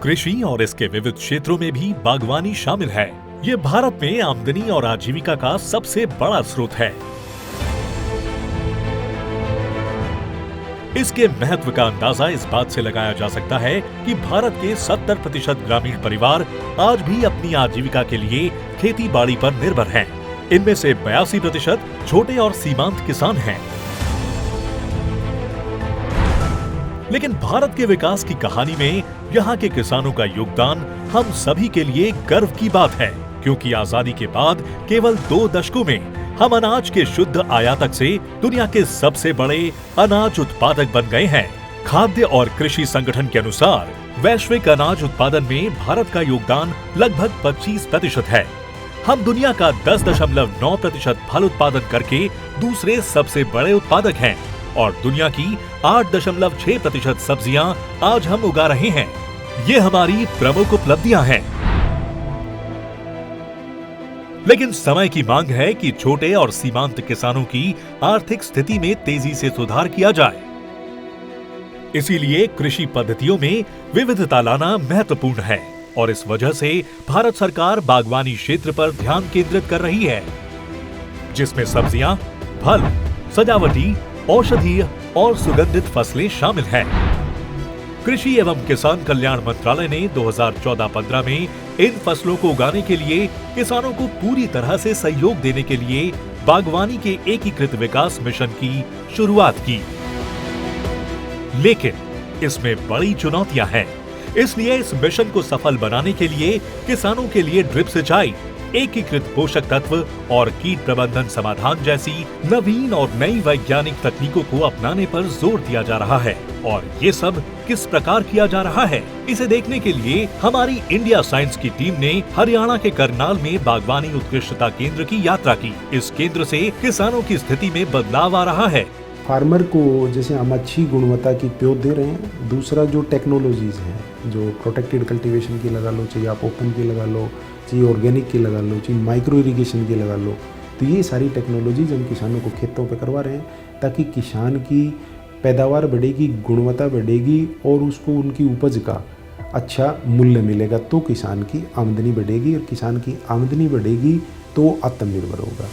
कृषि और इसके विविध क्षेत्रों में भी बागवानी शामिल है। ये भारत में आमदनी और आजीविका का सबसे बड़ा स्रोत है। इसके महत्व का अंदाजा इस बात से लगाया जा सकता है कि भारत के 70% ग्रामीण परिवार आज भी अपनी आजीविका के लिए खेती बाड़ी पर निर्भर हैं। इनमें से 82% छोटे और सीमांत किसान हैं। लेकिन भारत के विकास की कहानी में यहाँ के किसानों का योगदान हम सभी के लिए गर्व की बात है, क्योंकि आजादी के बाद केवल 2 दशकों में हम अनाज के शुद्ध आयातक से दुनिया के सबसे बड़े अनाज उत्पादक बन गए हैं। खाद्य और कृषि संगठन के अनुसार वैश्विक अनाज उत्पादन में भारत का योगदान लगभग 25% है। हम दुनिया का 10.9% फल उत्पादन करके दूसरे सबसे बड़े उत्पादक हैं और दुनिया की 8.6% सब्जियां आज हम उगा रहे हैं। ये हमारी प्रमुख उपलब्धियां हैं। लेकिन समय की मांग है कि छोटे और सीमांत किसानों की आर्थिक स्थिति में तेजी से सुधार किया जाए। इसीलिए कृषि पद्धतियों में विविधता लाना महत्वपूर्ण है और इस वजह से भारत सरकार बागवानी क्षेत्र पर ध्यान केंद्रित कर रही है, जिसमें सब्जियां, फल, सजावटी, औषधीय और सुगंधित फसलें शामिल हैं। कृषि एवं किसान कल्याण मंत्रालय ने 2014-15 में इन फसलों को उगाने के लिए किसानों को पूरी तरह से सहयोग देने के लिए बागवानी के एकीकृत विकास मिशन की शुरुआत की। लेकिन इसमें बड़ी चुनौतियां हैं। इसलिए इस मिशन को सफल बनाने के लिए किसानों के लिए ड्रिप सिंचाई, एकीकृत पोषक तत्व और कीट प्रबंधन समाधान जैसी नवीन और नई वैज्ञानिक तकनीकों को अपनाने पर जोर दिया जा रहा है। और ये सब किस प्रकार किया जा रहा है, इसे देखने के लिए हमारी इंडिया साइंस की टीम ने हरियाणा के करनाल में बागवानी उत्कृष्टता केंद्र की यात्रा की। इस केंद्र से किसानों की स्थिति में बदलाव आ रहा है। फार्मर को जैसे हम अच्छी गुणवत्ता की प्योर दे रहे हैं। दूसरा जो टेक्नोलॉजीज हैं, जो प्रोटेक्टेड कल्टीवेशन की लगा लो, चाहिए आप ओपन की लगा लो, चाहिए ऑर्गेनिक की लगा लो, चाहिए माइक्रो इरिगेशन की लगा लो, तो ये सारी टेक्नोलॉजीज हम किसानों को खेतों पे करवा रहे हैं ताकि किसान की पैदावार बढ़ेगी, गुणवत्ता बढ़ेगी और उसको उनकी उपज का अच्छा मूल्य मिलेगा, तो किसान की आमदनी बढ़ेगी और किसान की आमदनी बढ़ेगी तो आत्मनिर्भर होगा।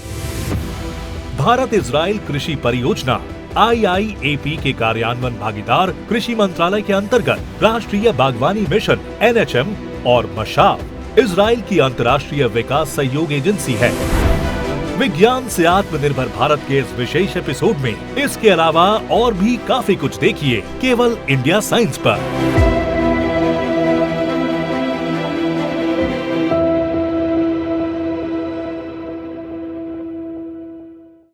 भारत इजराइल कृषि परियोजना IIAP के कार्यान्वयन भागीदार कृषि मंत्रालय के अंतर्गत राष्ट्रीय बागवानी मिशन NHM और मशाव इजराइल की अंतर्राष्ट्रीय विकास सहयोग एजेंसी है। विज्ञान से आत्मनिर्भर भारत के इस विशेष एपिसोड में इसके अलावा और भी काफी कुछ देखिए केवल इंडिया साइंस पर।